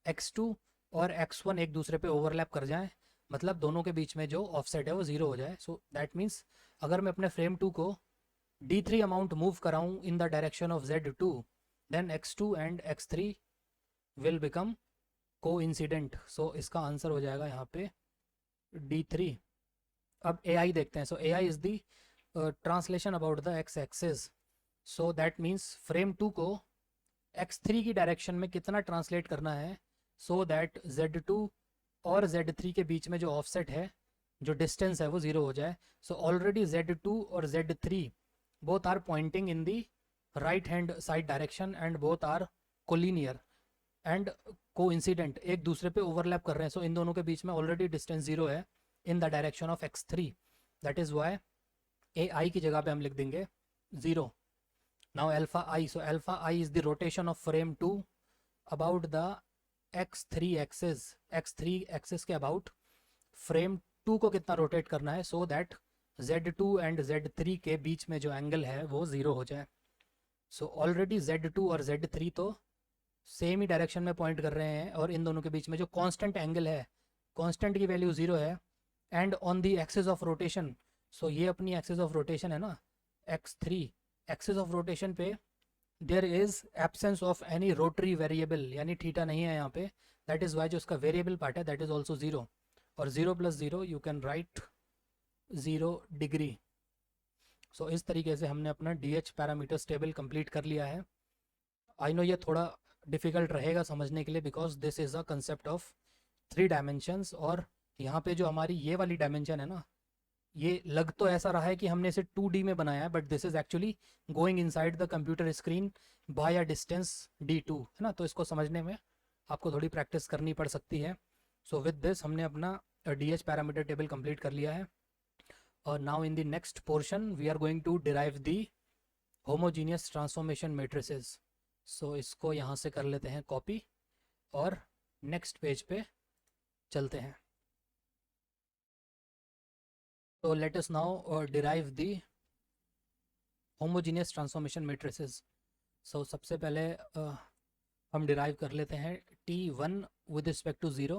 x2 और x1 एक दूसरे पे ओवरलैप कर जाएं, मतलब दोनों के बीच में जो ऑफसेट है वो 0 हो जाए। सो दैट मीन्स अगर मैं अपने फ्रेम 2 को D3 अमाउंट मूव कराऊं in the direction of Z2, then x2 and x3 will become coincident. So इसका आंसर हो जाएगा यहाँ पे D3। अब AI देखते हैं। सो AI is the translation about the x axis, so that means frame 2 को x3 की डायरेक्शन में कितना ट्रांसलेट करना है सो दैट Z2 और Z3 के बीच में जो ऑफसेट है, जो डिस्टेंस है वो 0 हो जाए। सो ऑलरेडी Z2 और Z3 both are pointing in the right hand side direction and both are collinear and coincident, एक दूसरे पे ओवरलैप कर रहे हैं। सो इन दोनों के बीच में ऑलरेडी डिस्टेंस 0 है इन the direction of x3, that is Y AI की जगह पे हम लिख देंगे 0। Now alpha I, so alpha I is the rotation of frame 2 about the x3 axis, x3 axis के about frame 2 को कितना रोटेट करना है so that Z2 and Z3 के बीच में जो एंगल है वो 0 हो जाए। so already Z2 और Z3 तो सेम ही डायरेक्शन में पॉइंट कर रहे हैं, और इन दोनों के बीच में जो कांस्टेंट एंगल है, कांस्टेंट की वैल्यू 0 है। And on the axis of rotation, so ये अपनी एक्सिस ऑफ रोटेशन है ना x3, एक्सिस ऑफ रोटेशन पे there is absence of any rotary variable, यानी थीटा नहीं है यहाँ पे, दैट इज़ वाई जो उसका वेरिएबल पार्ट है दैट इज़ ऑल्सो 0, और 0 plus 0 you can write 0 degree. So इस तरीके से हमने अपना DH पैरामीटर्स टेबल कंप्लीट कर लिया है। आई नो ये थोड़ा डिफ़िकल्ट रहेगा समझने के लिए because this is a concept of 3 dimensions, और यहाँ पे जो हमारी ये वाली डायमेंशन है ना, ये लग तो ऐसा रहा है कि हमने इसे 2D में बनाया है, but this is actually going inside the computer screen bye a distance D2, है ना। तो इसको समझने में आपको थोड़ी प्रैक्टिस करनी पड़ सकती है। सो विद दिस हमने अपना DH पैरामीटर टेबल कंप्लीट कर लिया है, और now in the next portion we are going to derive the homogeneous transformation matrices. So इसको यहाँ से कर लेते हैं कॉपी, और नेक्स्ट पेज पे चलते हैं। So let us now derive the homogeneous transformation matrices. So सबसे पहले हम derive कर लेते हैं T1 with respect to 0.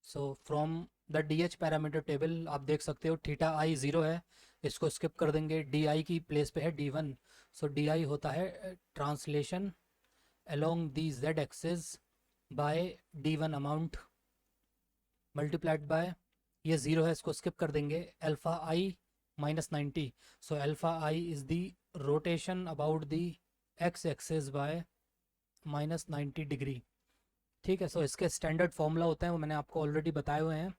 So from the DH parameter table आप देख सकते हो थीटा I 0 है, इसको स्किप कर देंगे, डी आई की प्लेस पे है D1, सो डी आई होता है translation along the z axis by D1 amount multiplied by, ये 0 है इसको स्किप कर देंगे, alpha I -90, so alpha I is the rotation about the x axis by -90 degree. ठीक है, सो इसके स्टैंडर्ड फार्मूला होते हैं वो मैंने आपको ऑलरेडी बताए हुए हैं।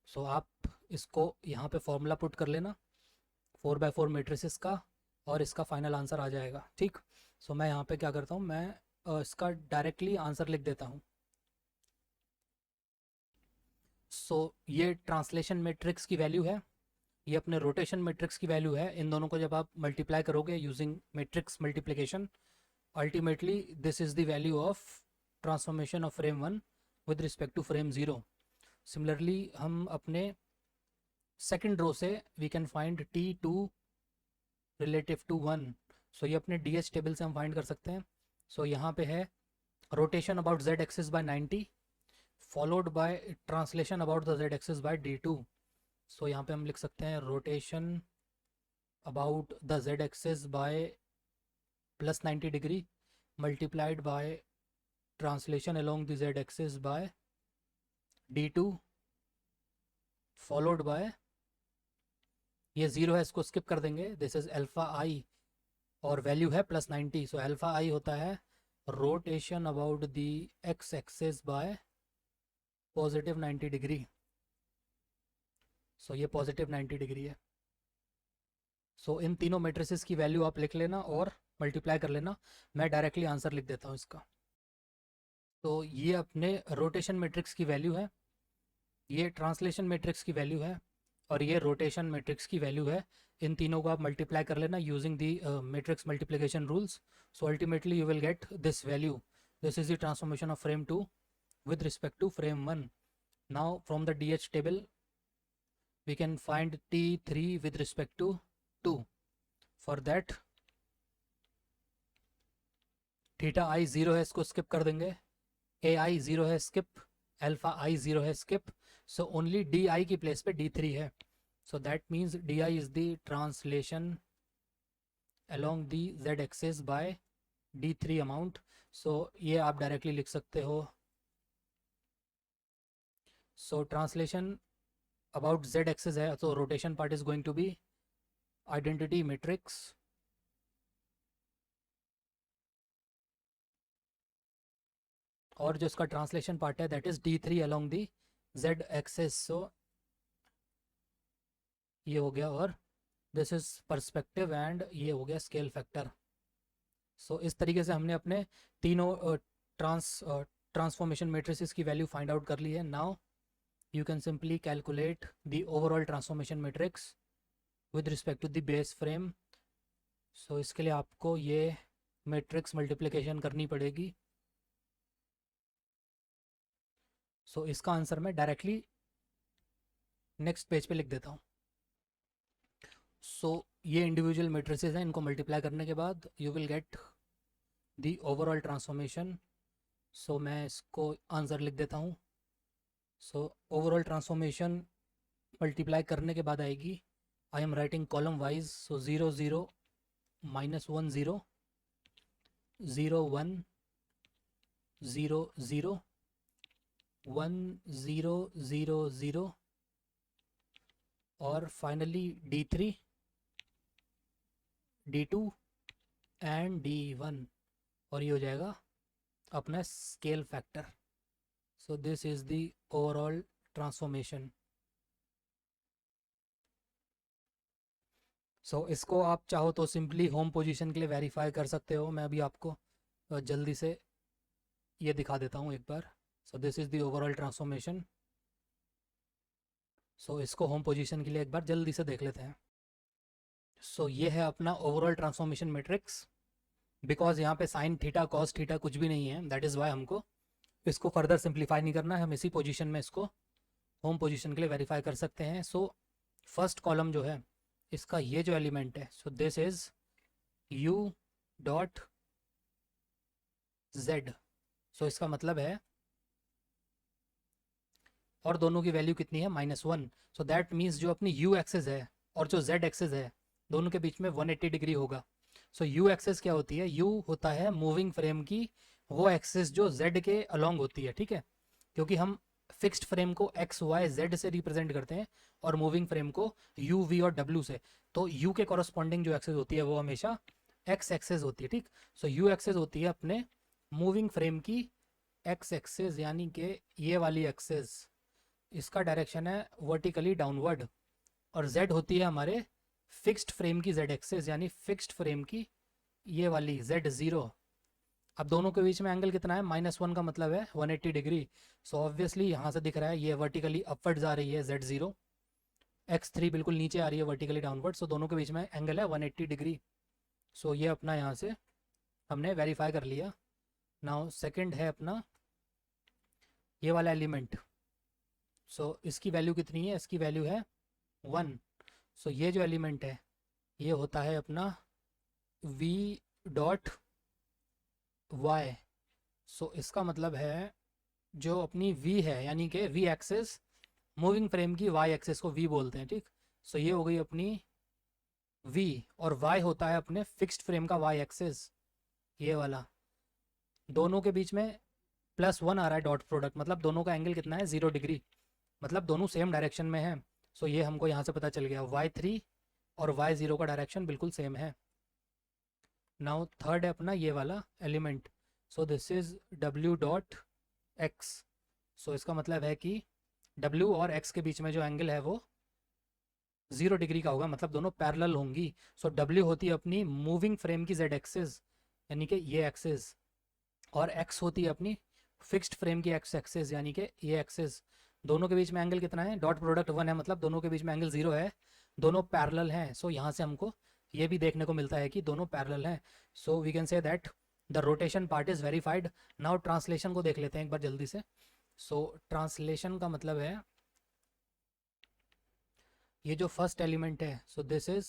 सो आप इसको यहाँ पे फार्मूला पुट कर लेना 4x4 मेट्रिसेस का, और इसका फाइनल आंसर आ जाएगा। ठीक, सो मैं यहाँ पे क्या करता हूँ, मैं इसका डायरेक्टली आंसर लिख देता हूँ। सो ये ट्रांसलेशन मैट्रिक्स की वैल्यू है, ये अपने रोटेशन मैट्रिक्स की वैल्यू है। इन दोनों को जब आप मल्टीप्लाई करोगे using matrix multiplication, ultimately this is the value of transformation of frame 1 with respect to frame 0। Similarly हम अपने सेकेंड रो से we can find T2 relative to 1, सो ये अपने DH टेबल से हम फाइंड कर सकते हैं। सो यहाँ पे है rotation about z axis by 90 followed by translation about the z axis by D2। So यहाँ पे हम लिख सकते हैं rotation about the z axis by +90 degree multiplied by translation along the z axis by D2 followed by, ये 0 है इसको skip कर देंगे, दिस इज अल्फ़ा आई और वैल्यू है +90, सो अल्फ़ा आई होता है rotation about the x axis by +90 degree. So ये +90 डिग्री है। सो इन तीनों मैट्रिसेस की वैल्यू आप लिख लेना और मल्टीप्लाई कर लेना, मैं डायरेक्टली आंसर लिख देता हूँ इसका। तो ये अपने रोटेशन मैट्रिक्स की वैल्यू है, ये ट्रांसलेशन मैट्रिक्स की वैल्यू है, और ये रोटेशन मैट्रिक्स की वैल्यू है। इन तीनों को आप मल्टीप्लाई कर लेना using the matrix multiplication rules. So ultimately you will get this value, this is the transformation of frame 2 with respect to frame 1. Now from the DH table we can find T3 with respect to 2. For that theta आई 0 है इसको skip कर देंगे, ए आई 0 है skip, alpha I 0 है skip, so only D I की place पे D3 है। So that means D I is the translation along the z axis by D3 amount. So ये आप डायरेक्टली लिख सकते हो, so translation about z axis है, तो rotation part is going to be identity matrix और जो इसका ट्रांसलेशन पार्ट है that is D3 along the z axis. So ये हो गया, और दिस इज पर्सपेक्टिव एंड ये हो गया स्केल फैक्टर। सो इस तरीके से हमने अपने तीनों ट्रांसफॉर्मेशन मैट्रिसेस की वैल्यू फाइंड आउट कर ली है। Now you can simply calculate the overall transformation matrix with respect to the base frame. So इसके लिए आपको ये matrix multiplication करनी पड़ेगी। So इसका आंसर मैं डायरेक्टली नेक्स्ट पेज पे लिख देता हूँ। So ये इंडिविजुअल मेट्रिसेस हैं, इनको मल्टीप्लाई करने के बाद you will get the overall transformation. So मैं इसको आंसर लिख देता हूँ। सो ओवरऑल ट्रांसफॉर्मेशन मल्टीप्लाई करने के बाद आएगी, I am writing column wise, सो 0 0 -1 0 0 1 0 0 1 0 0 0 और finally D3 D2 and D1, और ये हो जाएगा अपना scale factor. So this is the overall transformation. So इसको आप चाहो तो सिंपली होम पोजीशन के लिए वेरीफाई कर सकते हो। मैं अभी आपको जल्दी से ये दिखा देता हूँ एक बार। So this is the overall transformation. So इसको होम पोजीशन के लिए एक बार जल्दी से देख लेते हैं। So ये है अपना ओवरऑल ट्रांसफॉर्मेशन मैट्रिक्स। बिकॉज यहाँ पे साइन थीटा कॉस थीटा कुछ भी नहीं है, दैट इज़ वाई हमको इसको फर्दर सिंप्लीफाई नहीं करना है, हम इसी पोजीशन में इसको होम पोजीशन के लिए वेरीफाई कर सकते हैं। सो फर्स्ट कॉलम जो है इसका ये जो एलिमेंट है, सो this is u dot z। सो इसका मतलब है, और दोनों की वैल्यू कितनी है, -1। सो दैट मीन्स जो अपनी u एक्सिस है और जो z एक्सेस है दोनों के बीच में 180 डिग्री होगा। सो u एक्सेस क्या होती है, u होता है मूविंग फ्रेम की वो एक्सेस जो z के अलोंग होती है, ठीक है, क्योंकि हम फिक्स्ड फ्रेम को x y z से रिप्रेजेंट करते हैं और मूविंग फ्रेम को u v और w से। तो u के कॉरस्पॉन्डिंग जो एक्सेस होती है वो हमेशा x एक्सेस होती है, ठीक। सो u एक्सेस होती है अपने मूविंग फ्रेम की x एक्सेस, यानी कि ये वाली एक्सेस, इसका डायरेक्शन है वर्टिकली डाउनवर्ड। और z होती है हमारे फिक्स्ड फ्रेम की z एक्सेस, यानी फिक्स्ड फ्रेम की ये वाली z0। अब दोनों के बीच में एंगल कितना है, -1 का मतलब है 180 डिग्री। सो ऑब्वियसली यहाँ से दिख रहा है ये वर्टिकली अपवर्ड्स आ रही है z0, x3 बिल्कुल नीचे आ रही है वर्टिकली डाउनवर्ड। सो दोनों के बीच में एंगल है 180 डिग्री। सो ये अपना यहाँ से हमने वेरीफाई कर लिया। नाउ सेकंड है अपना ये वाला एलिमेंट। सो इसकी वैल्यू कितनी है, इसकी वैल्यू है 1। सो ये जो एलिमेंट है ये होता है अपना v डॉट y। सो इसका मतलब है जो अपनी v है, यानी कि v एक्सेस मूविंग फ्रेम की y एक्सेस को v बोलते हैं, ठीक। सो ये हो गई अपनी v, और y होता है अपने फिक्स्ड फ्रेम का y एक्सेस, ये वाला। दोनों के बीच में +1 आ रहा है डॉट प्रोडक्ट, मतलब दोनों का एंगल कितना है 0 डिग्री, मतलब दोनों सेम डायरेक्शन में है। सो ये हमको यहाँ से पता चल गया y3 और y0 का डायरेक्शन बिल्कुल सेम है। नाउ थर्ड है अपना ये वाला element. So this is w dot x। सो इसका मतलब है कि w और x के बीच में जो एंगल है वो 0 डिग्री का होगा, मतलब दोनों पैरेलल होंगी। सो w होती है अपनी मूविंग फ्रेम की z एक्सेस, यानी कि ये एक्सेस, और x होती है अपनी फिक्स्ड फ्रेम की x एक्सेस, यानी कि ये एक्सेस। दोनों के बीच में एंगल कितना है, डॉट प्रोडक्ट 1 है, मतलब दोनों के बीच में एंगल 0 है, दोनों पैरेलल हैं। सो यहाँ से हमको ये भी देखने को मिलता है कि दोनों पैरेलल हैं। So we can say that the rotation part is verified. Now translation को देख लेते हैं एक बार जल्दी से। सो ट्रांसलेशन का मतलब है ये जो फर्स्ट एलिमेंट है, सो दिस इज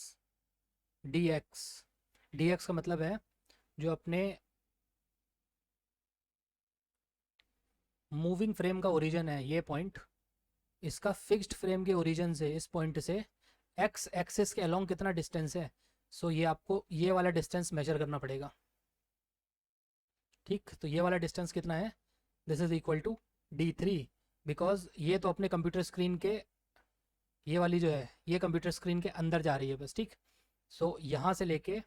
dx। dx का मतलब है जो अपने मूविंग फ्रेम का ओरिजिन है ये पॉइंट, इसका फिक्स्ड फ्रेम के ओरिजिन से इस पॉइंट से x एक्सिस के अलोंग कितना डिस्टेंस है। सो ये आपको ये वाला डिस्टेंस मेजर करना पड़ेगा, ठीक। तो ये वाला डिस्टेंस कितना है, this is equal to d3, because ये तो अपने कंप्यूटर स्क्रीन के ये वाली जो है ये कंप्यूटर स्क्रीन के अंदर जा रही है बस, ठीक। सो यहाँ से लेके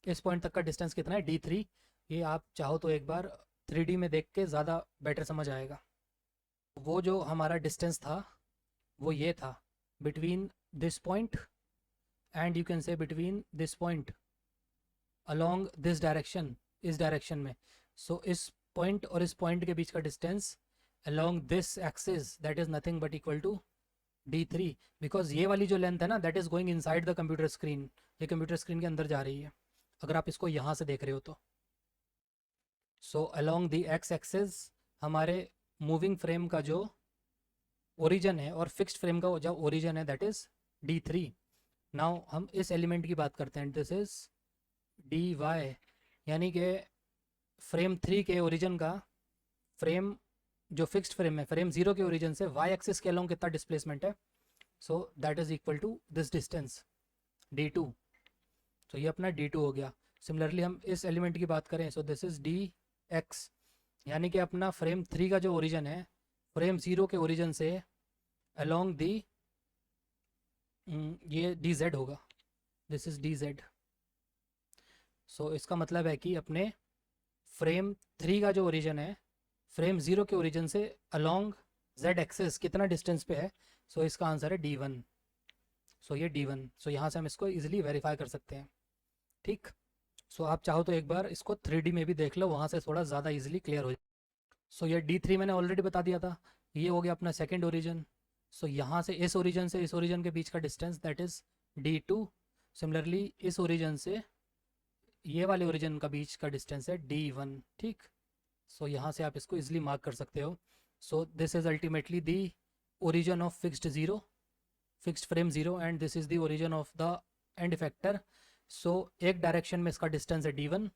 इस पॉइंट तक का डिस्टेंस कितना है, d3। ये आप चाहो तो एक बार 3D में देख के ज़्यादा बेटर समझ आएगा। वो जो हमारा डिस्टेंस था वो ये था, between this point and you can say between this point along this direction, इस डायरेक्शन में। सो इस पॉइंट और इस पॉइंट के बीच का distance along this axis that is nothing but equal to d3, because ये वाली जो लेंथ है ना that is going inside the computer screen, ये कंप्यूटर स्क्रीन के अंदर जा रही है अगर आप इसको यहाँ से देख रहे हो तो। So along the x axis हमारे मूविंग फ्रेम का जो ओरिजिन है और फिक्स्ड फ्रेम का जो ओरिजिन है दैट इज़ d3। नाउ हम इस एलिमेंट की बात करते हैं, दिस इज dy, यानी कि फ्रेम 3 के ओरिजिन का फ्रेम जो फिक्स्ड फ्रेम है फ्रेम 0 के ओरिजिन से y एक्सिस के अलोंग कितना डिस्प्लेसमेंट है, so that is equal to this distance d2। तो ये अपना d2 हो गया। सिमिलरली हम इस एलिमेंट की बात करें, सो दिस इज dx, यानी कि अपना फ्रेम 3 का जो ओरिजिन है फ्रेम 0 के ओरिजिन से अलोंग दी ये dz होगा, दिस इज dz। सो इसका मतलब है कि अपने फ्रेम 3 का जो ओरिजिन है फ्रेम 0 के ओरिजिन से अलोंग z एक्सेस कितना डिस्टेंस पे है, सो इसका आंसर है d1। सो ये d1, सो यहाँ से हम इसको इजीली वेरीफाई कर सकते हैं, ठीक। सो आप चाहो तो एक बार इसको 3D में भी देख लो, वहाँ से थोड़ा ज़्यादा इजीली क्लियर हो जाए। सो ये d3 मैंने ऑलरेडी बता दिया था, ये हो गया अपना सेकेंड ओरिजिन। सो यहाँ से इस ओरिजिन से इस ओरिजिन के बीच का distance that is d2। Similarly इस ओरिजिन से ये वाले ओरिजिन का बीच का डिस्टेंस है d1, ठीक। सो यहाँ से आप इसको इजीली मार्क कर सकते हो। So this is ultimately the origin of fixed frame 0 and this is the origin of the end effector. So एक डायरेक्शन में इसका डिस्टेंस है d1,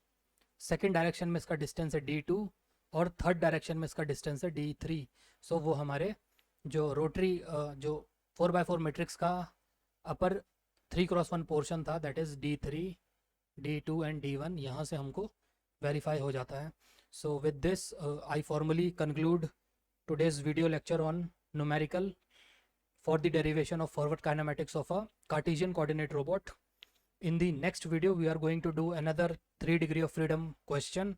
सेकेंड डायरेक्शन में इसका डिस्टेंस है d2 और थर्ड डायरेक्शन में इसका डिस्टेंस है d3। सो वो हमारे जो रोटरी जो 4x4 मैट्रिक्स का अपर 3x1 पोर्शन था, that is D3, D2 and D1, यहाँ से हमको वेरीफाई हो जाता है. So with this I formally conclude today's video lecture on numerical for the derivation of forward kinematics of a Cartesian coordinate robot. In the next video we are going to do another 3 degree of freedom question,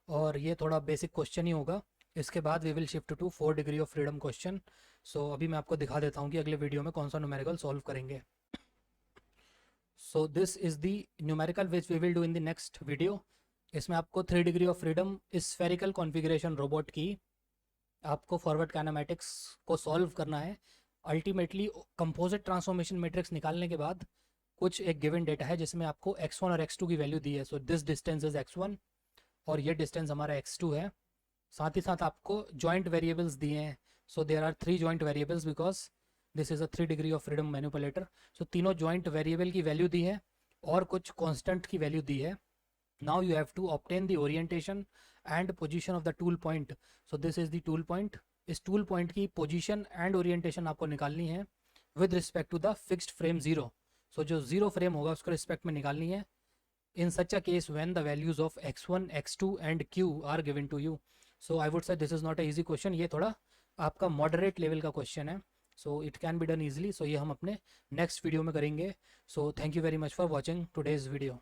और ये थोड़ा basic question ही होगा. इसके बाद we will shift to 4 degree of freedom question. So अभी मैं आपको दिखा देता हूँ कि अगले वीडियो में कौन सा न्यूमेरिकल सॉल्व करेंगे. So this is the numerical which we will do in the next video. इसमें आपको 3 degree of freedom spherical configuration robot की आपको फॉरवर्ड काइनेमैटिक्स को सॉल्व करना है. अल्टीमेटली कंपोजिट ट्रांसफॉर्मेशन मैट्रिक्स निकालने के बाद कुछ एक गिवन डेटा है जिसमें आपको x1 और x2 की वैल्यू दी है. So this distance is x1 और ये डिस्टेंस हमारा x2 है. साथ ही साथ आपको जॉइंट वेरिएबल्स दिए हैं. So there are 3 joint variables because this is a 3 degree of freedom manipulator. So तीनों जॉइंट वेरिएबल की वैल्यू दी है और कुछ कॉन्स्टेंट की वैल्यू दी है. Now you have to obtain the orientation and position of the tool point. So this is the tool point. इस टूल पॉइंट की पोजीशन एंड ओरिएंटेशन आपको निकालनी है with respect to the fixed frame 0. सो जो 0 frame होगा उसके respect में निकालनी है. In such a case when the values of x1, x2 and q are given to you. So I would say this is not a easy question. ये थोड़ा आपका moderate level का क्वेश्चन है. So it can be done easily. So ये हम अपने next video में करेंगे. So thank you very much for watching today's video.